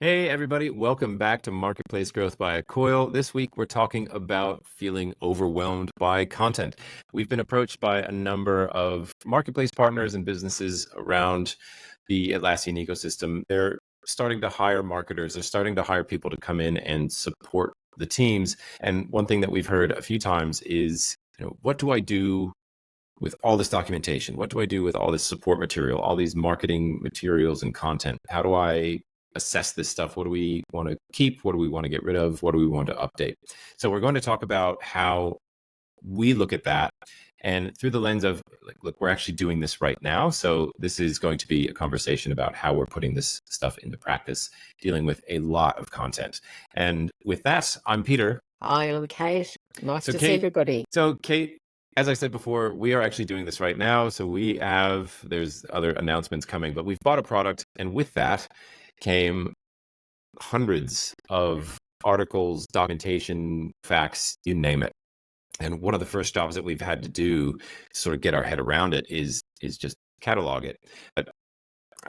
Hey, everybody. Welcome back to Marketplace Growth by a Coil. This week, we're talking about feeling overwhelmed by content. We've been approached by a number of marketplace partners and businesses around the Atlassian ecosystem. They're starting to hire marketers. They're starting to hire people to come in and support the teams. And one thing that we've heard a few times is, what do I do with all this documentation? What do I do with all this support material, all these marketing materials and content? How do I assess this stuff? What do we want to keep? What do we want to get rid of? What do we want to update? So we're going to talk about how we look at that and through the lens of look, we're actually doing this right now. So this is going to be a conversation about how we're putting this stuff into practice, dealing with a lot of content. And with that, I'm Peter. I am Kate. Nice So to see everybody. So Kate, as I said before, we are actually doing this right now. So there's other announcements coming, but we've bought a product. And with that came hundreds of articles, documentation, facts, you name it. And one of the first jobs that we've had to do to sort of get our head around it is just catalog it. But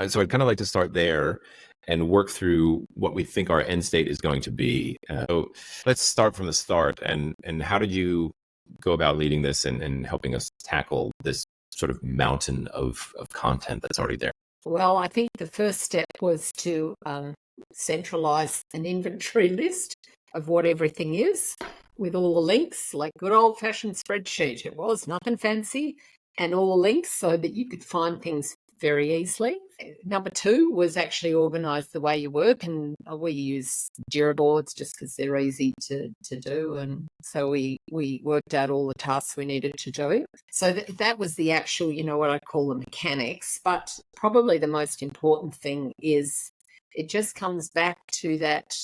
so I'd kind of like to start there and work through what we think our end state is going to be. So let's start from the start. And how did you go about leading this and helping us tackle this sort of mountain of content that's already there? Well, I think the first step was to centralize an inventory list of what everything is with all the links, like good old-fashioned spreadsheet. It was nothing fancy, and all the links so that you could find things very easily. Number two was actually organise the way you work, and we use Jira boards just because they're easy to do, and so we worked out all the tasks we needed to do. So that was the actual, what I call the mechanics. But probably the most important thing is it just comes back to that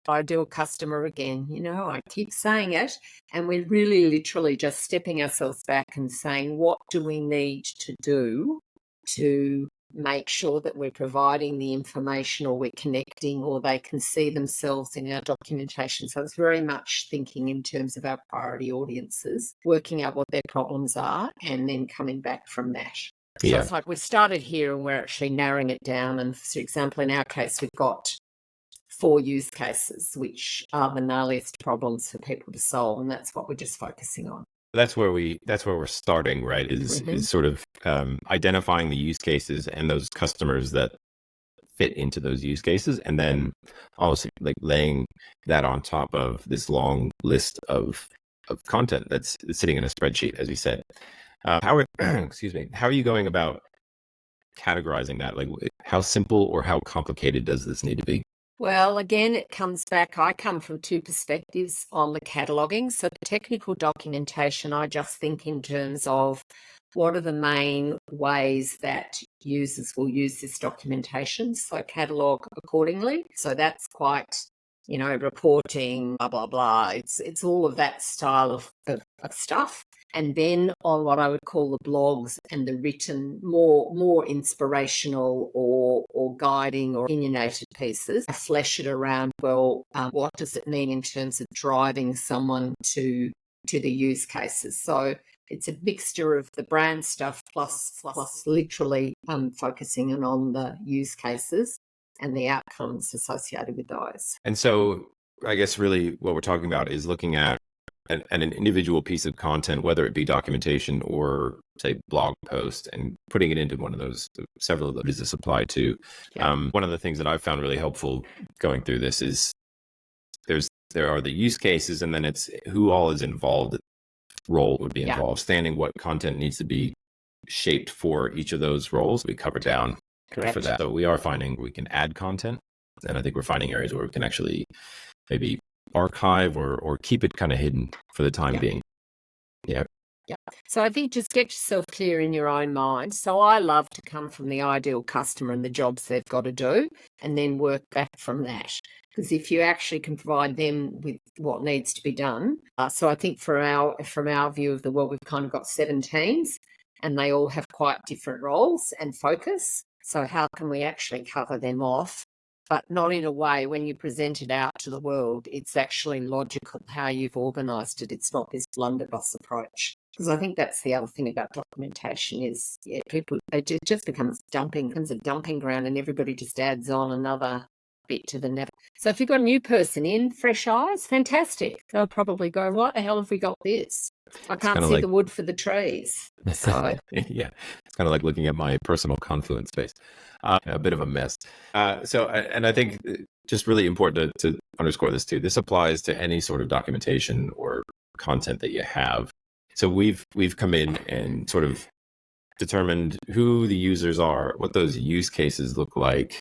ideal customer again. I keep saying it, and we're really literally just stepping ourselves back and saying, what do we need to do to make sure that we're providing the information, or we're connecting, or they can see themselves in our documentation. So it's very much thinking in terms of our priority audiences, working out what their problems are, and then coming back from that. So It's like we started here and we're actually narrowing it down. And for example, in our case, we've got 4 use cases, which are the gnarliest problems for people to solve. And that's what we're just focusing on. That's where we're starting, right? Is sort of identifying the use cases and those customers that fit into those use cases, and then also like laying that on top of this long list of content that's sitting in a spreadsheet, as you said. Excuse me. How are you going about categorizing that? Like, how simple or how complicated does this need to be? Well, again, it comes back. I come from 2 perspectives on the cataloguing. So the technical documentation, I just think in terms of what are the main ways that users will use this documentation. So catalog accordingly. So that's quite, reporting, blah, blah, blah. It's all of that style of stuff. And then on what I would call the blogs and the written, more inspirational or guiding or opinionated pieces, I flesh it around, what does it mean in terms of driving someone to the use cases? So it's a mixture of the brand stuff plus literally focusing on the use cases and the outcomes associated with those. And so I guess really what we're talking about is looking at an individual piece of content, whether it be documentation or say blog post, and putting it into one of those, several of those does this apply to. Yeah. One of the things that I've found really helpful going through this is there are the use cases, and then it's who all is involved, role would be involved, understanding what content needs to be shaped for each of those roles. We cover down for that. So we are finding we can add content, and I think we're finding areas where we can actually maybe archive or keep it kind of hidden for the time being. Yeah. So I think just get yourself clear in your own mind. So I love to come from the ideal customer and the jobs they've got to do, and then work back from that. Because if you actually can provide them with what needs to be done, so I think from our view of the world, we've kind of got 7 teams, and they all have quite different roles and focus. So how can we actually cover them off? But not in a way when you present it out to the world, it's actually logical how you've organised it. It's not this blunderbuss approach. Because I think that's the other thing about documentation is, people, it just becomes a dumping ground, and everybody just adds on another bit to the never. So if you've got a new person in, fresh eyes, fantastic. They'll probably go, what the hell have we got this? I can't see the wood for the trees. So yeah, it's kind of like looking at my personal Confluence space. A bit of a mess. And I think just really important to underscore this too. This applies to any sort of documentation or content that you have. So we've come in and sort of determined who the users are, what those use cases look like.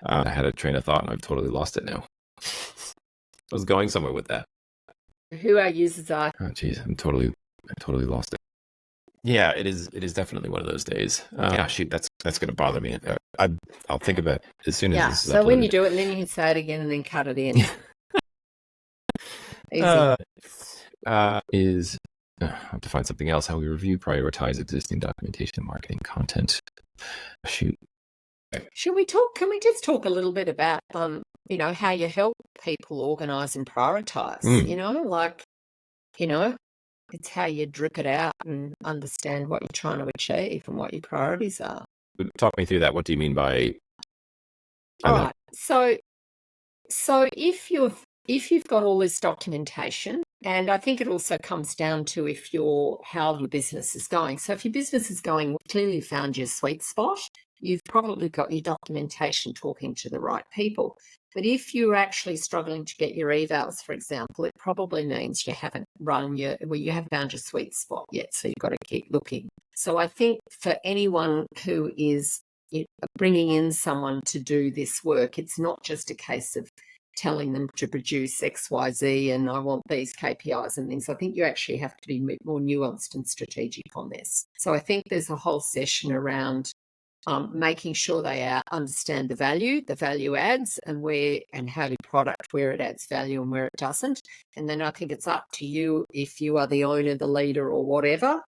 I had a train of thought and I've totally lost it now. I was going somewhere with that. Who our users are. Oh, geez, I totally lost it. Yeah, it is definitely one of those days. Shoot, that's going to bother me. I'll think about it as soon as this is so uploaded. when you do it, and then you can say it again and then cut it in. Easy. I have to find something else. How we review, prioritize existing documentation, marketing content. Shoot. Should we talk? Can we just talk a little bit about how you help people organize and prioritize? It's how you drip it out and understand what you're trying to achieve and what your priorities are. Talk me through that. What do you mean by? All right. So if you've got all this documentation, and I think it also comes down to how your business is going. So if your business is going, clearly you found your sweet spot. You've probably got your documentation talking to the right people. But if you're actually struggling to get your evals, for example, it probably means you haven't you haven't found your sweet spot yet. So you've got to keep looking. So I think for anyone who is bringing in someone to do this work, it's not just a case of telling them to produce X, Y, Z, and I want these KPIs and things. I think you actually have to be more nuanced and strategic on this. So I think there's a whole session around making sure they understand the value adds, and how to product where it adds value and where it doesn't. And then I think it's up to you, if you are the owner, the leader, or whatever,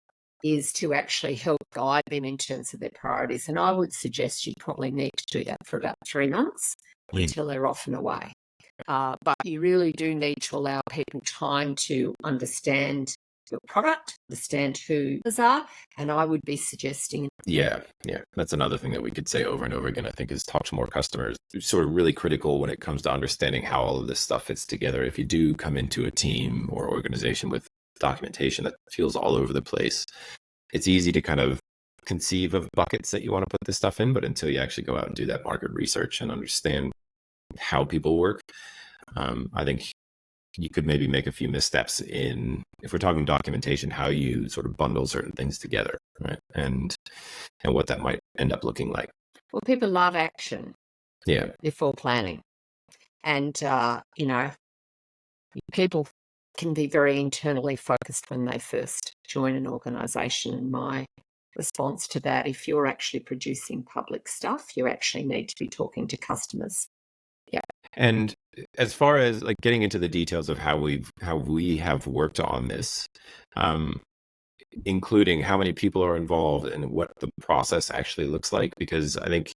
is to actually help guide them in terms of their priorities. And I would suggest you probably need to do that for about 3 months until they're off and away. But you really do need to allow people time to understand your product, understand who those are, and I would be suggesting. Yeah. That's another thing that we could say over and over again, I think, is talk to more customers. It's sort of really critical when it comes to understanding how all of this stuff fits together. If you do come into a team or organization with documentation that feels all over the place, it's easy to kind of conceive of buckets that you want to put this stuff in, but until you actually go out and do that market research and understand how people work, I think you could maybe make a few missteps in, if we're talking documentation, how you sort of bundle certain things together, right? And what that might end up looking like. Well, people love action. Yeah. Before planning. And, people can be very internally focused when they first join an organisation. And my response to that, if you're actually producing public stuff, you actually need to be talking to customers. Yeah. And as far as like getting into the details of how we have worked on this, including how many people are involved and what the process actually looks like, because I think,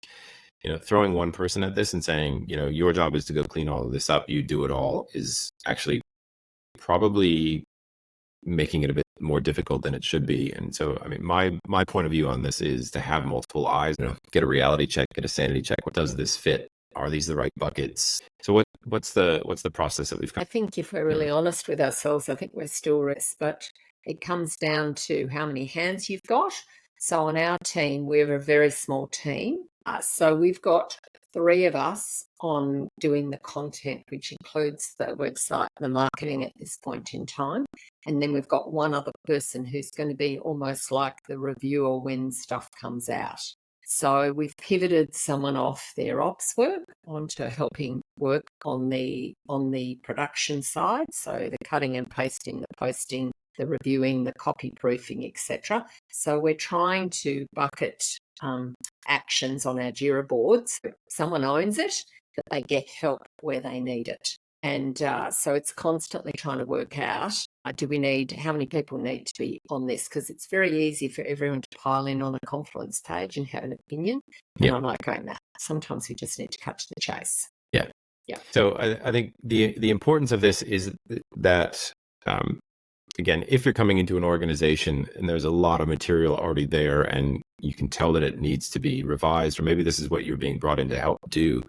throwing one person at this and saying, your job is to go clean all of this up, you do it all, is actually probably making it a bit more difficult than it should be. And so, I mean, my point of view on this is to have multiple eyes, get a reality check, get a sanity check. What does this fit? Are these the right buckets? So what's the process that we've got? I think if we're really honest with ourselves, I think we're still risk, but it comes down to how many hands you've got. So on our team, we're a very small team. So we've got 3 of us on doing the content, which includes the website, the marketing at this point in time. And then we've got 1 other person who's going to be almost like the reviewer when stuff comes out. So we've pivoted someone off their ops work onto helping work on the production side. So the cutting and pasting, the posting, the reviewing, the copy proofing, etc. So we're trying to bucket actions on our Jira boards. Someone owns it, but they get help where they need it. And so it's constantly trying to work out, how many people need to be on this? Because it's very easy for everyone to pile in on a Confluence page and have an opinion. And I'm like going, nah, sometimes we just need to cut to the chase. Yeah. Yeah. So I think the importance of this is that again, if you're coming into an organization and there's a lot of material already there and you can tell that it needs to be revised, or maybe this is what you're being brought in to help do,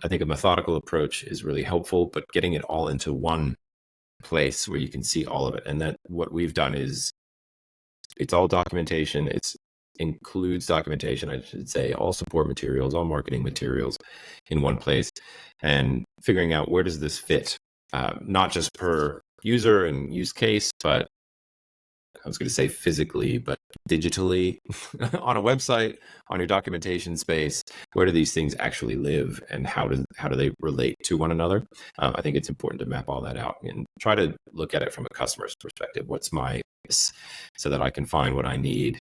I think a methodical approach is really helpful, but getting it all into one place where you can see all of it. And that what we've done is it's all documentation. It includes documentation, I should say, all support materials, all marketing materials in one place, and figuring out where does this fit, not just per user and use case, but I was going to say physically, but digitally on a website, on your documentation space. Where do these things actually live, and how do they relate to one another? I think it's important to map all that out and try to look at it from a customer's perspective. What's my, so that I can find what I need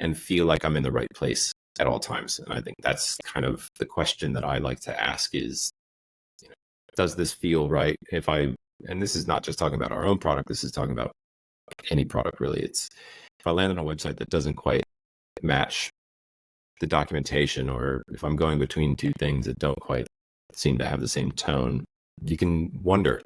and feel like I'm in the right place at all times. And I think that's kind of the question that I like to ask is, does this feel right? And this is not just talking about our own product, this is talking about any product really. It's if I land on a website that doesn't quite match the documentation, or if I'm going between two things that don't quite seem to have the same tone, you can wonder,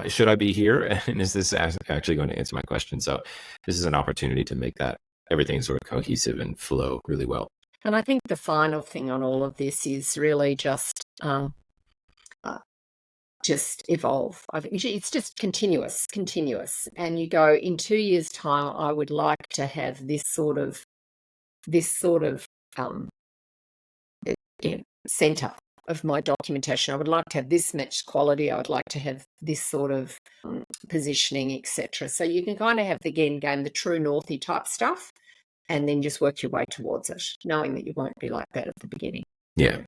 should I be here? And is this actually going to answer my question? So this is an opportunity to make that everything sort of cohesive and flow really well. And I think the final thing on all of this is really just evolve. It's just continuous. And you go, in 2 years' time, I would like to have this sort of center of my documentation. I would like to have this matched quality. I would like to have this sort of positioning, etc. So you can kind of have the end game, the true northy type stuff, and then just work your way towards it, knowing that you won't be like that at the beginning. Yeah.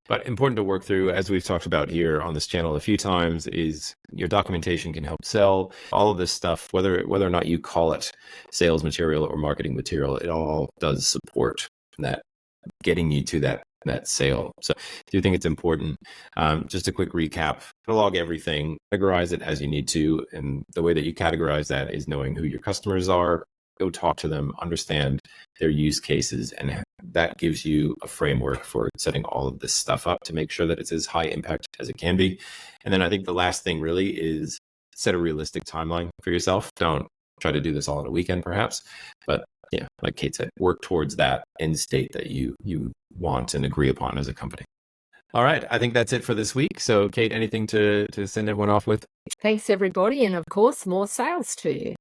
But important to work through, as we've talked about here on this channel a few times, is your documentation can help sell. All of this stuff, whether or not you call it sales material or marketing material, it all does support that, getting you to that sale. So I do think it's important. Just a quick recap, catalog everything, categorize it as you need to. And the way that you categorize that is knowing who your customers are, go talk to them, understand their use cases, and that gives you a framework for setting all of this stuff up to make sure that it's as high impact as it can be. And then I think the last thing really is set a realistic timeline for yourself. Don't try to do this all in a weekend, perhaps, but yeah, like Kate said, work towards that end state that you want and agree upon as a company. All right, I think that's it for this week. So Kate, anything to send everyone off with? Thanks, everybody. And of course, more sales to you.